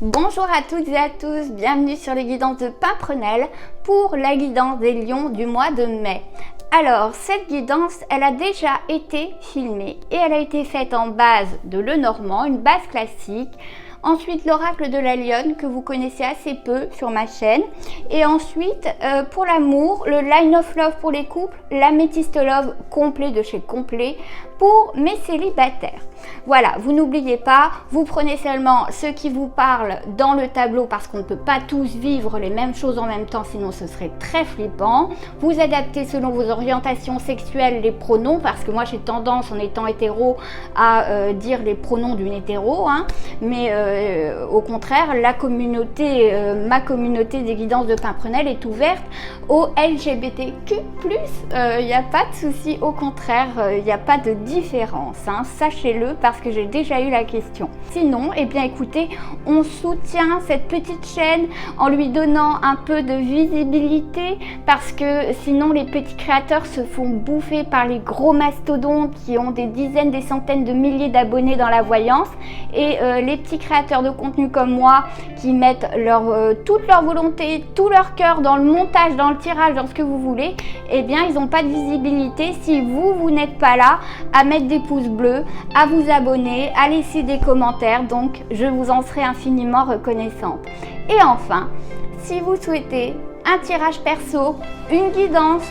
Bonjour à toutes et à tous, bienvenue sur les guidances de Pimprenelle pour la guidance des lions du mois de mai. Alors, cette guidance, elle a déjà été filmée et elle a été faite en base de Lenormand, une base classique. Ensuite, l'oracle de la lionne que vous connaissez assez peu sur ma chaîne. Et ensuite, pour l'amour, le Line of Love pour les couples, l'Améthyste Love complet de chez Complet pour mes célibataires. Voilà, vous n'oubliez pas, vous prenez seulement ce qui vous parle dans le tableau parce qu'on ne peut pas tous vivre les mêmes choses en même temps, sinon ce serait très flippant. Vous adaptez selon vos orientations sexuelles les pronoms, parce que moi j'ai tendance en étant hétéro à dire les pronoms d'une hétéro, hein, mais au contraire, la communauté, ma communauté des guidances de Pimprenelle est ouverte aux LGBTQ+. Il n'y a pas de souci, au contraire, il n'y a pas de différence, hein, sachez-le, parce que j'ai déjà eu la question. Sinon, eh bien écoutez, on soutient cette petite chaîne en lui donnant un peu de visibilité, parce que sinon les petits créateurs se font bouffer par les gros mastodontes qui ont des dizaines, des centaines de milliers d'abonnés dans la voyance, et les petits créateurs de contenu comme moi qui mettent toute leur volonté, tout leur cœur dans le montage, dans le tirage, dans ce que vous voulez, eh bien ils n'ont pas de visibilité si vous n'êtes pas là à mettre des pouces bleus, à vous abonner, à laisser des commentaires, donc je vous en serai infiniment reconnaissante. Et enfin, si vous souhaitez un tirage perso, une guidance,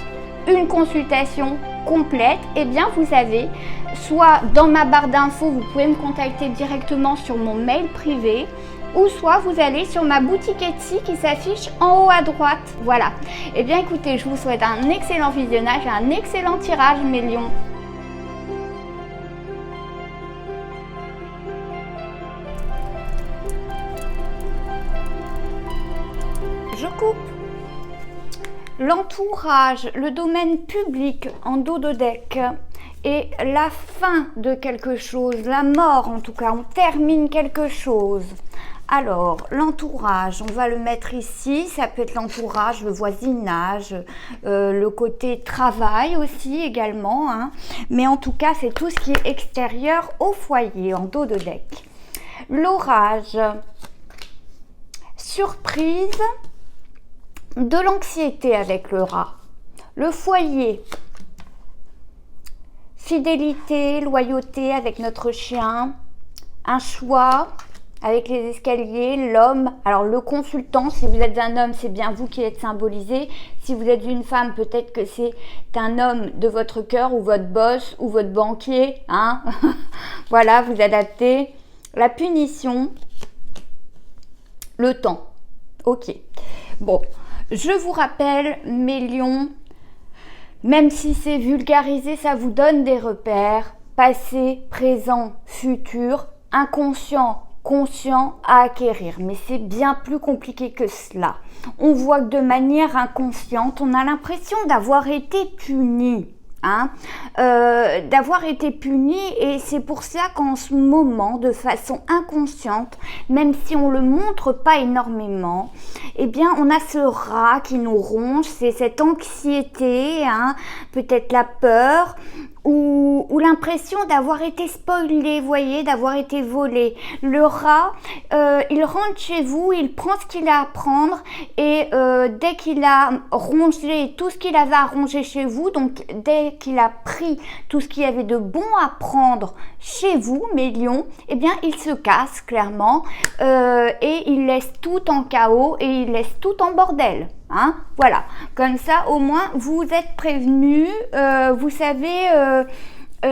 une consultation complète, eh bien vous avez soit dans ma barre d'infos, vous pouvez me contacter directement sur mon mail privé, ou soit vous allez sur ma boutique Etsy qui s'affiche en haut à droite. Voilà. Eh bien écoutez, je vous souhaite un excellent visionnage et un excellent tirage mes lions. Je coupe. L'entourage, le domaine public en dos de deck et la fin de quelque chose, la mort en tout cas, on termine quelque chose. Alors, l'entourage, on va le mettre ici, ça peut être l'entourage, le voisinage, le côté travail aussi également, hein. Mais en tout cas, c'est tout ce qui est extérieur au foyer, en dos de deck. L'orage, surprise, de l'anxiété avec le rat. Le foyer, fidélité, loyauté avec notre chien, un choix avec les escaliers, l'homme, alors le consultant, si vous êtes un homme, c'est bien vous qui êtes symbolisé. Si vous êtes une femme, peut-être que c'est un homme de votre cœur ou votre boss ou votre banquier, hein. Voilà, vous adaptez. La punition, le temps. Ok. Bon, je vous rappelle, mes lions, même si c'est vulgarisé, ça vous donne des repères, passé, présent, futur, inconscient, conscient à acquérir. Mais c'est bien plus compliqué que cela. On voit que de manière inconsciente, on a l'impression d'avoir été puni. Hein, d'avoir été puni, et c'est pour ça qu'en ce moment, de façon inconsciente, même si on le montre pas énormément, eh bien on a ce rat qui nous ronge, c'est cette anxiété, hein, peut-être la peur ou l'impression d'avoir été spoilé, voyez, d'avoir été volé. Le rat, il rentre chez vous, il prend ce qu'il a à prendre, et dès qu'il a rongé tout ce qu'il avait à ronger chez vous, donc dès qu'il a pris tout ce qu'il y avait de bon à prendre chez vous, mes lions, eh bien il se casse clairement, et il laisse tout en chaos et il laisse tout en bordel. Hein, voilà, comme ça au moins vous êtes prévenus, vous savez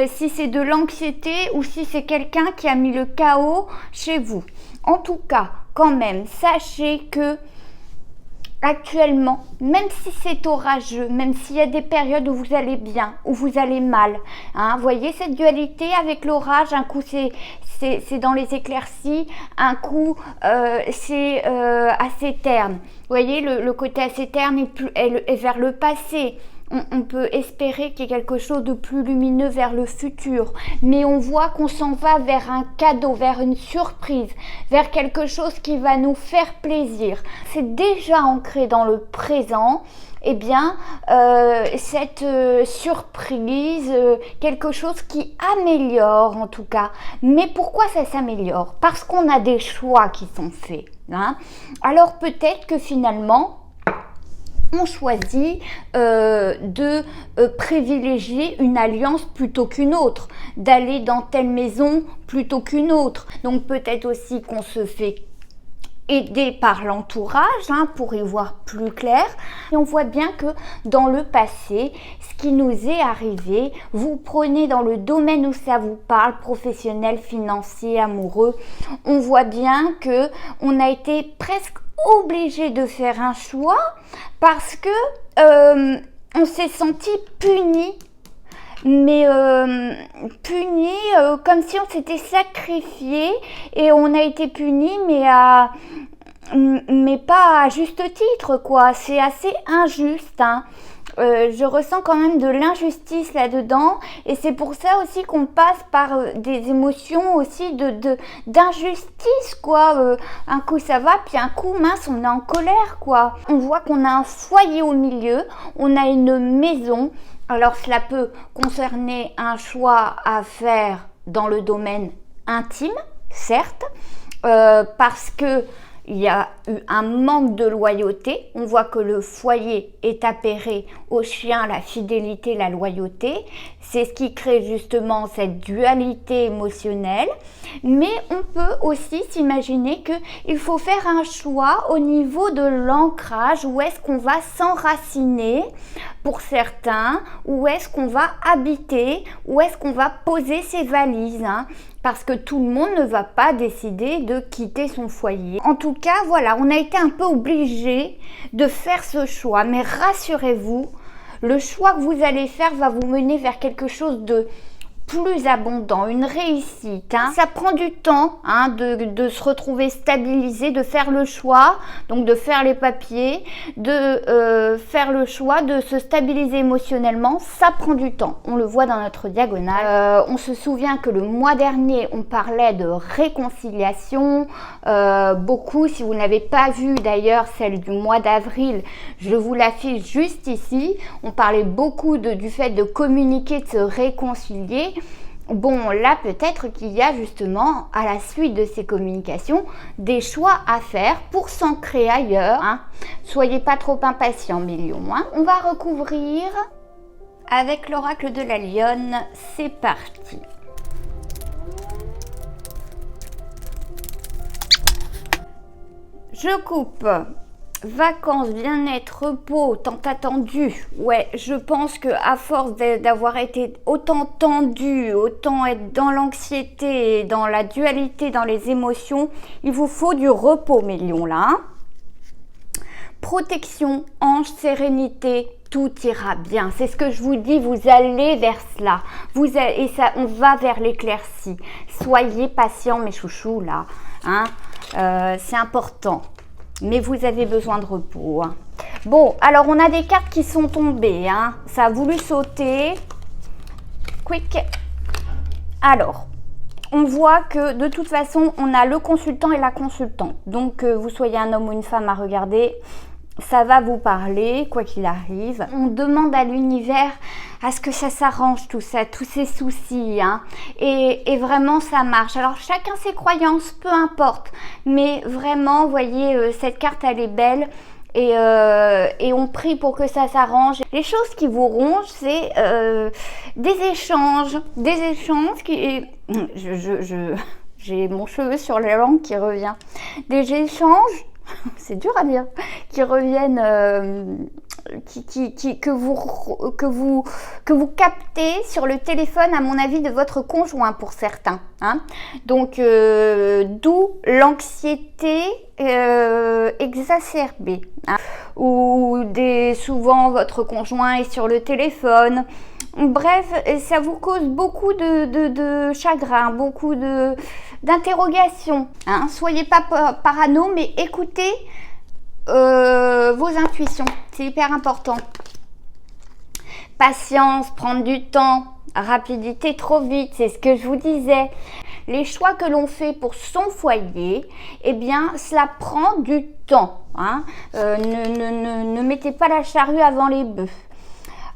si c'est de l'anxiété ou si c'est quelqu'un qui a mis le chaos chez vous. En tout cas, quand même, sachez que actuellement, même si c'est orageux, même s'il y a des périodes où vous allez bien, où vous allez mal, hein, voyez cette dualité avec l'orage, un coup c'est dans les éclaircies, un coup c'est assez terne. Vous voyez, le côté assez terne est vers le passé. On peut espérer qu'il y ait quelque chose de plus lumineux vers le futur, mais on voit qu'on s'en va vers un cadeau, vers une surprise, vers quelque chose qui va nous faire plaisir. C'est déjà ancré dans le présent, eh bien, cette surprise, quelque chose qui améliore en tout cas. Mais pourquoi ça s'améliore? Parce qu'on a des choix qui sont faits. Hein. Alors peut-être que finalement, on choisit de privilégier une alliance plutôt qu'une autre, d'aller dans telle maison plutôt qu'une autre. Donc peut-être aussi qu'on se fait aider par l'entourage hein, pour y voir plus clair. Et on voit bien que dans le passé, ce qui nous est arrivé, vous prenez dans le domaine où ça vous parle, professionnel, financier, amoureux, on voit bien que on a été presque obligé de faire un choix parce que on s'est senti puni. Mais puni comme si on s'était sacrifié et on a été puni mais pas à juste titre quoi, c'est assez injuste hein. Je ressens quand même de l'injustice là-dedans et c'est pour ça aussi qu'on passe par des émotions aussi d'injustice quoi. Un coup ça va puis un coup mince on est en colère quoi. On voit qu'on a un foyer au milieu, on a une maison. Alors cela peut concerner un choix à faire dans le domaine intime, certes, parce que il y a eu un manque de loyauté. On voit que le foyer est appairé au chien, la fidélité, la loyauté. C'est ce qui crée justement cette dualité émotionnelle. Mais on peut aussi s'imaginer qu'il faut faire un choix au niveau de l'ancrage. Où est-ce qu'on va s'enraciner pour certains? Où est-ce qu'on va habiter? Où est-ce qu'on va poser ses valises hein? Parce que tout le monde ne va pas décider de quitter son foyer. En tout cas, voilà, on a été un peu obligé de faire ce choix. Mais rassurez-vous, le choix que vous allez faire va vous mener vers quelque chose de plus abondant, une réussite. Hein. Ça prend du temps hein, de se retrouver stabilisé, de faire le choix, donc de faire les papiers, de faire le choix de se stabiliser émotionnellement. Ça prend du temps, on le voit dans notre diagonale. On se souvient que le mois dernier, on parlait de réconciliation. Beaucoup, si vous n'avez pas vu d'ailleurs celle du mois d'avril, je vous l'affiche juste ici. On parlait beaucoup du fait de communiquer, de se réconcilier. Bon, là, peut-être qu'il y a justement, à la suite de ces communications, des choix à faire pour s'ancrer ailleurs. Hein. Soyez pas trop impatients, mes lions. Hein. On va recouvrir avec l'oracle de la lionne. C'est parti. Je coupe. Vacances, bien-être, repos, tant attendu. Ouais, je pense que à force d'avoir été autant tendu, autant être dans l'anxiété, dans la dualité, dans les émotions, il vous faut du repos, mes lions, là. Hein. Protection, ange, sérénité, tout ira bien. C'est ce que je vous dis, vous allez vers cela. Et ça, on va vers l'éclaircie. Soyez patients, mes chouchous, là. Hein. C'est important. Mais vous avez besoin de repos. Hein. Bon, alors on a des cartes qui sont tombées. Hein. Ça a voulu sauter. Quick. Alors, on voit que de toute façon, on a le consultant et la consultante. Donc, vous soyez un homme ou une femme à regarder, ça va vous parler, quoi qu'il arrive. On demande à l'univers à ce que ça s'arrange tout ça, tous ces soucis. Hein. Et vraiment, ça marche. Alors, chacun ses croyances, peu importe. Mais vraiment, vous voyez, cette carte, elle est belle. Et on prie pour que ça s'arrange. Les choses qui vous rongent, c'est des échanges qui... J'ai mon cheveu sur la langue qui revient. Des échanges, c'est dur à dire, qui reviennent... que vous captez sur le téléphone, à mon avis, de votre conjoint pour certains. Hein. Donc, d'où l'anxiété exacerbée. Hein. Ou souvent, votre conjoint est sur le téléphone. Bref, ça vous cause beaucoup de chagrin, beaucoup d'interrogations. Hein. Soyez pas parano, mais écoutez vos intuitions, c'est hyper important. Patience, prendre du temps, rapidité trop vite, c'est ce que je vous disais. les choix que l'on fait pour son foyer, eh bien, cela prend du temps. Hein. Ne mettez pas la charrue avant les bœufs.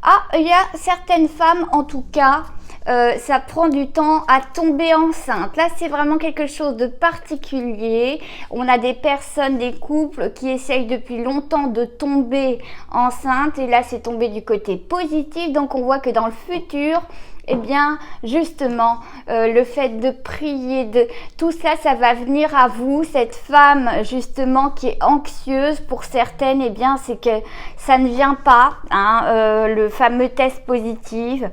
Ah, il y a certaines femmes, en tout cas, ça prend du temps à tomber enceinte. Là, c'est vraiment quelque chose de particulier. On a des personnes, des couples qui essayent depuis longtemps de tomber enceinte. Et là, c'est tombé du côté positif. Donc, on voit que dans le futur, eh bien, justement, le fait de prier, tout ça, ça va venir à vous. Cette femme, justement, qui est anxieuse, pour certaines, eh bien, c'est que ça ne vient pas, hein, le fameux test positif,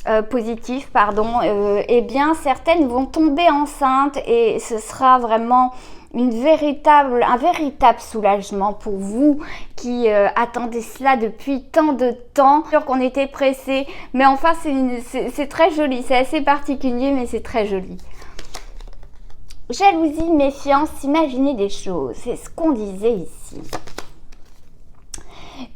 eh bien, certaines vont tomber enceintes et ce sera vraiment un véritable soulagement pour vous qui attendez cela depuis tant de temps. Sûr qu'on était pressés, mais enfin c'est très joli, c'est assez particulier mais c'est très joli. Jalousie, méfiance, imaginer des choses, c'est ce qu'on disait ici.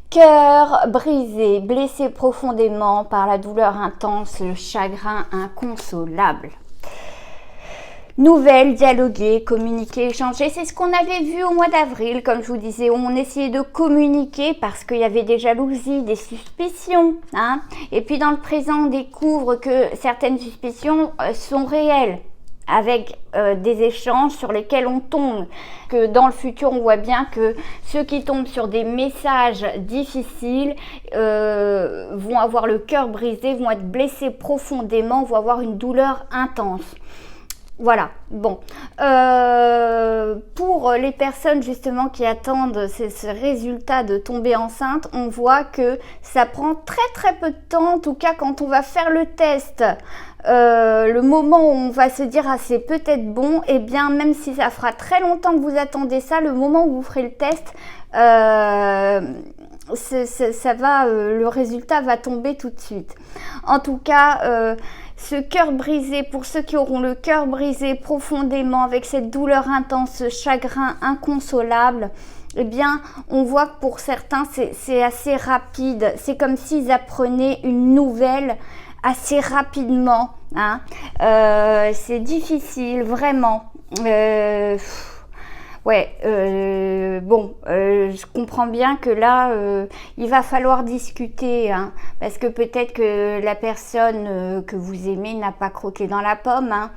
Cœur brisé, blessé profondément par la douleur intense, le chagrin inconsolable. Nouvelles, dialoguer, communiquer, échanger, c'est ce qu'on avait vu au mois d'avril, comme je vous disais, on essayait de communiquer parce qu'il y avait des jalousies, des suspicions. Hein. Et puis dans le présent, on découvre que certaines suspicions sont réelles, avec des échanges sur lesquels on tombe. Que dans le futur, on voit bien que ceux qui tombent sur des messages difficiles vont avoir le cœur brisé, vont être blessés profondément, vont avoir une douleur intense. Voilà, bon. Pour les personnes justement qui attendent ce résultat de tomber enceinte, on voit que ça prend très peu de temps, en tout cas quand on va faire le test. Le moment où on va se dire ah c'est peut-être bon, et bien même si ça fera très longtemps que vous attendez ça, le moment où vous ferez le test, le résultat va tomber tout de suite. En tout cas, ce cœur brisé, pour ceux qui auront le cœur brisé profondément avec cette douleur intense, ce chagrin inconsolable, eh bien, on voit que pour certains, c'est assez rapide. C'est comme s'ils apprenaient une nouvelle assez rapidement. Hein. C'est difficile, vraiment. Je comprends bien que là, il va falloir discuter, hein, parce que peut-être que la personne que vous aimez n'a pas croqué dans la pomme, hein,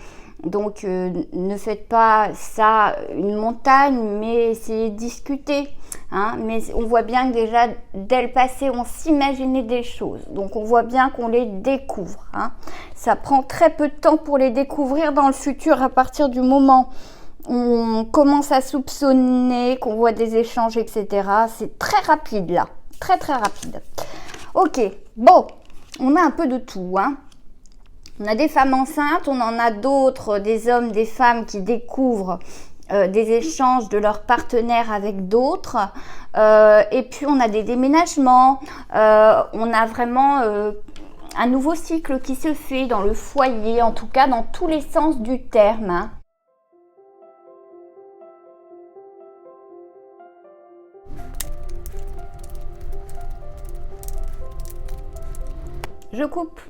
donc ne faites pas ça une montagne, mais essayez de discuter, hein, mais on voit bien que déjà, dès le passé, on s'imaginait des choses, donc on voit bien qu'on les découvre, hein. Ça prend très peu de temps pour les découvrir dans le futur à partir du moment on commence à soupçonner, qu'on voit des échanges, etc. C'est très rapide là, très rapide. Ok, bon, on a un peu de tout. Hein. On a des femmes enceintes, on en a d'autres, des hommes, des femmes qui découvrent des échanges de leurs partenaires avec d'autres. Et puis on a des déménagements, on a vraiment un nouveau cycle qui se fait dans le foyer, en tout cas dans tous les sens du terme. Hein. Je coupe.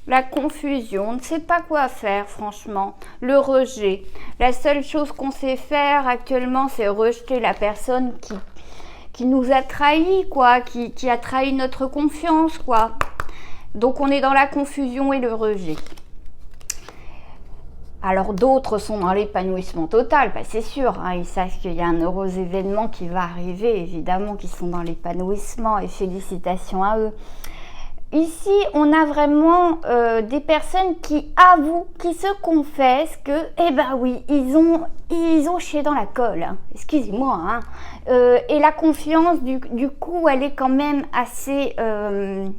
La confusion, on ne sait pas quoi faire franchement. Le rejet. La seule chose qu'on sait faire actuellement, c'est rejeter la personne qui nous a trahis, quoi, qui a trahi notre confiance, quoi. Donc on est dans la confusion et le rejet. Alors d'autres sont dans l'épanouissement total, bah, c'est sûr, hein, ils savent qu'il y a un heureux événement qui va arriver, évidemment qu'ils sont dans l'épanouissement et félicitations à eux. Ici, on a vraiment des personnes qui avouent, qui se confessent que, eh ben oui, ils ont chié dans la colle, hein, excusez-moi. Hein. Et la confiance, du coup, elle est quand même assez... elle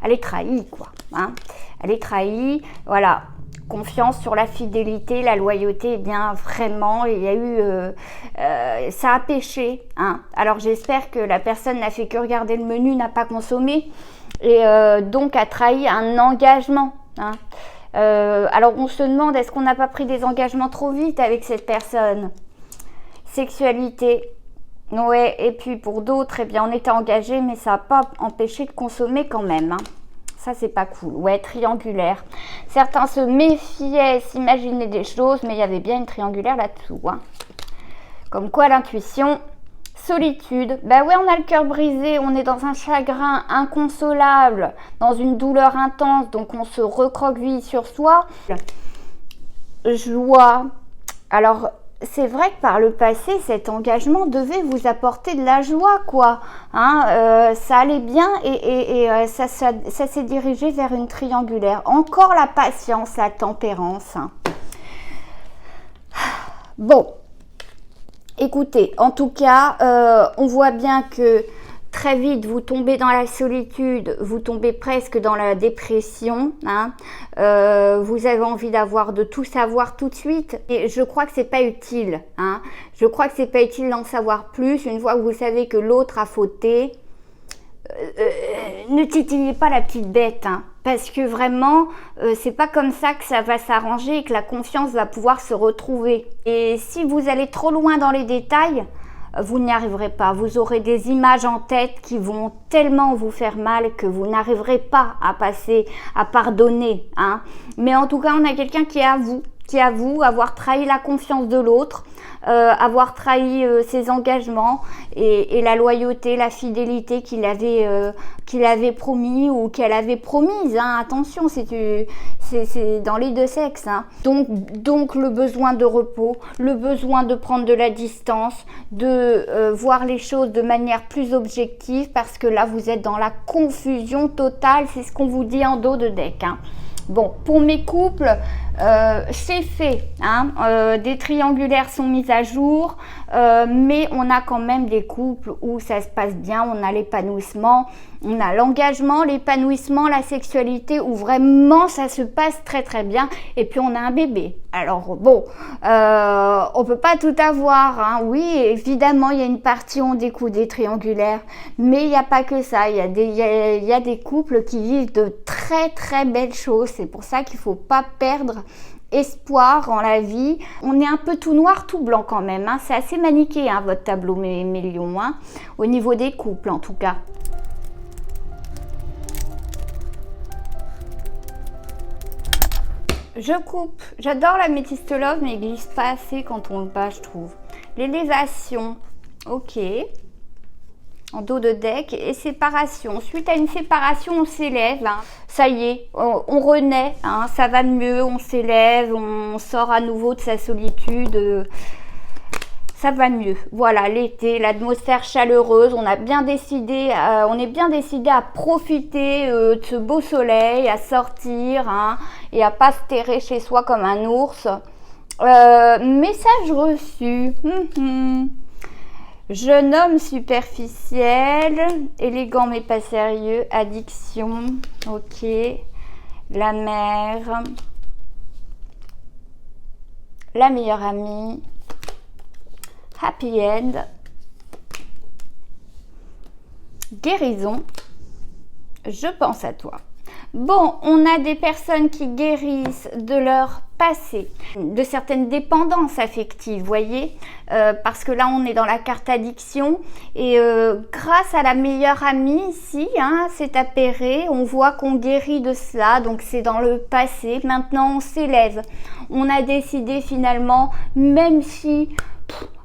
est trahie, quoi. Hein. Elle est trahie, voilà. Confiance sur la fidélité, la loyauté, eh bien vraiment, il y a eu... ça a péché. Hein. Alors j'espère que la personne n'a fait que regarder le menu, n'a pas consommé. Et donc a trahi un engagement. Hein. Alors on se demande, est-ce qu'on n'a pas pris des engagements trop vite avec cette personne? Sexualité, ouais, et puis pour d'autres, eh bien on était engagé, mais ça n'a pas empêché de consommer quand même. Hein. Ça, c'est pas cool. Ouais, triangulaire. Certains se méfiaient, s'imaginaient des choses, mais il y avait bien une triangulaire là-dessous. Hein. Comme quoi, l'intuition, solitude. Bah ouais, on a le cœur brisé, on est dans un chagrin inconsolable, dans une douleur intense, donc on se recroqueville sur soi. Joie. Alors, c'est vrai que par le passé, cet engagement devait vous apporter de la joie, quoi. Hein, ça allait bien et ça s'est dirigé vers une triangulaire. Encore la patience, la tempérance. Hein. Bon, écoutez, en tout cas, on voit bien que très vite, vous tombez dans la solitude, vous tombez presque dans la dépression. Hein. Vous avez envie de tout savoir tout de suite. Et je crois que c'est pas utile. Hein. Je crois que c'est pas utile d'en savoir plus. Une fois que vous savez que l'autre a fauté, ne titillez pas la petite bête. Hein. Parce que vraiment, c'est pas comme ça que ça va s'arranger et que la confiance va pouvoir se retrouver. Et si vous allez trop loin dans les détails, vous n'y arriverez pas. Vous aurez des images en tête qui vont tellement vous faire mal que vous n'arriverez pas à passer, à pardonner. Hein. Mais en tout cas, on a quelqu'un qui avoue avoir trahi la confiance de l'autre, avoir trahi ses engagements et la loyauté, la fidélité qu'il avait promis ou qu'elle avait promise. Hein. Attention, c'est dans les deux sexes. Hein. Donc le besoin de repos, le besoin de prendre de la distance, de voir les choses de manière plus objective parce que là, vous êtes dans la confusion totale. C'est ce qu'on vous dit en dos de deck. Hein. Bon, pour mes couples, c'est fait. Hein. Des triangulaires sont mis à jour, mais on a quand même des couples où ça se passe bien, on a l'épanouissement, on a l'engagement, l'épanouissement, la sexualité, où vraiment ça se passe très très bien. Et puis on a un bébé. Alors bon, on peut pas tout avoir. Hein. Oui, évidemment, il y a une partie où on découvre des triangulaires, mais il n'y a pas que ça. Il y a des couples qui vivent de très très belles choses. C'est pour ça qu'il faut pas perdre espoir en la vie. On est un peu tout noir, tout blanc quand même. Hein. C'est assez manichéen, hein, votre tableau, mes lions, hein, au niveau des couples en tout cas. Je coupe. J'adore la métiste love, mais il glisse pas assez quand on le bat, je trouve. L'élévation, ok. En dos de deck et séparation. Suite à une séparation, on s'élève. Hein. Ça y est, on renaît. Hein. Ça va mieux, on s'élève, on sort à nouveau de sa solitude. Ça va mieux. Voilà, l'été, l'atmosphère chaleureuse. On est bien décidé à profiter de ce beau soleil, à sortir hein, et à pas se terrer chez soi comme un ours. Message reçu. Jeune homme superficiel, élégant mais pas sérieux, addiction, ok, la mère, la meilleure amie, happy end, guérison, je pense à toi. Bon, on a des personnes qui guérissent de leur passé, de certaines dépendances affectives, voyez, parce que là on est dans la carte addiction et grâce à la meilleure amie ici, hein, c'est appairé, on voit qu'on guérit de cela, donc c'est dans le passé. Maintenant on s'élève, on a décidé finalement, même si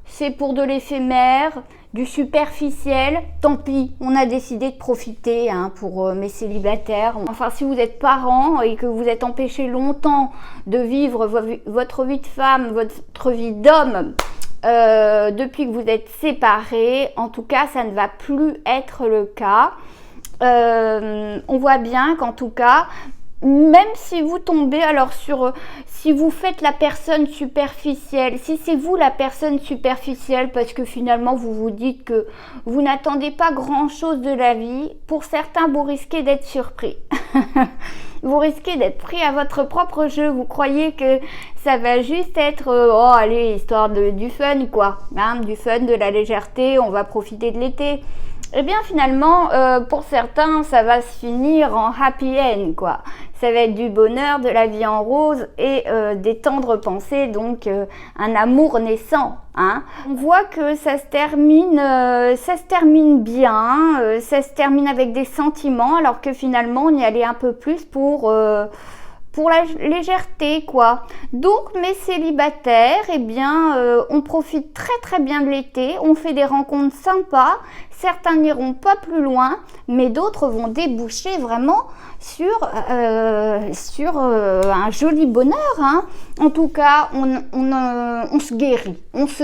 c'est pour de l'éphémère, du superficiel, tant pis, on a décidé de profiter hein, pour mes célibataires. Enfin, si vous êtes parents et que vous êtes empêchés longtemps de vivre votre vie de femme, votre vie d'homme, depuis que vous êtes séparés, en tout cas, ça ne va plus être le cas. On voit bien qu'en tout cas, même si vous tombez alors si vous faites la personne superficielle, si c'est vous la personne superficielle parce que finalement vous vous dites que vous n'attendez pas grand chose de la vie, pour certains vous risquez d'être surpris. Vous risquez d'être pris à votre propre jeu, vous croyez que ça va juste être oh allez, histoire du fun quoi, hein, du fun, de la légèreté, on va profiter de l'été. Eh bien finalement, pour certains, ça va se finir en happy end quoi. Ça va être du bonheur, de la vie en rose et des tendres pensées, donc un amour naissant. Hein. On voit que ça se termine bien, ça se termine avec des sentiments, alors que finalement on y allait un peu plus pour la légèreté, quoi. Donc mes célibataires, eh bien, on profite très bien de l'été, on fait des rencontres sympas, certains n'iront pas plus loin, mais d'autres vont déboucher vraiment sur un joli bonheur. Hein. En tout cas, on se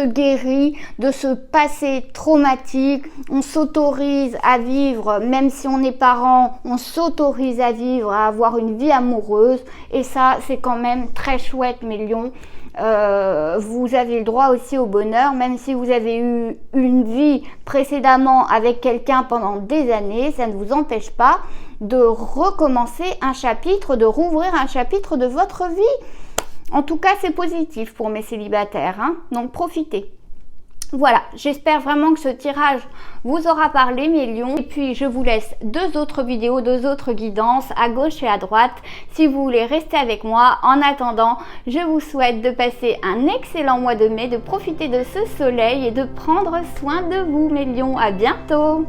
guérit de ce passé traumatique, on s'autorise à vivre, même si on est parent, on s'autorise à vivre, à avoir une vie amoureuse, et ça, c'est quand même très chouette, mes lions. Vous avez le droit aussi au bonheur, même si vous avez eu une vie précédemment avec quelqu'un pendant des années, ça ne vous empêche pas de recommencer un chapitre, de rouvrir un chapitre de votre vie. En tout cas, c'est positif pour mes célibataires, hein, donc profitez. Voilà, j'espère vraiment que ce tirage vous aura parlé, mes lions. Et puis, je vous laisse 2 autres vidéos, 2 autres guidances à gauche et à droite si vous voulez rester avec moi. En attendant, je vous souhaite de passer un excellent mois de mai, de profiter de ce soleil et de prendre soin de vous, mes lions. À bientôt!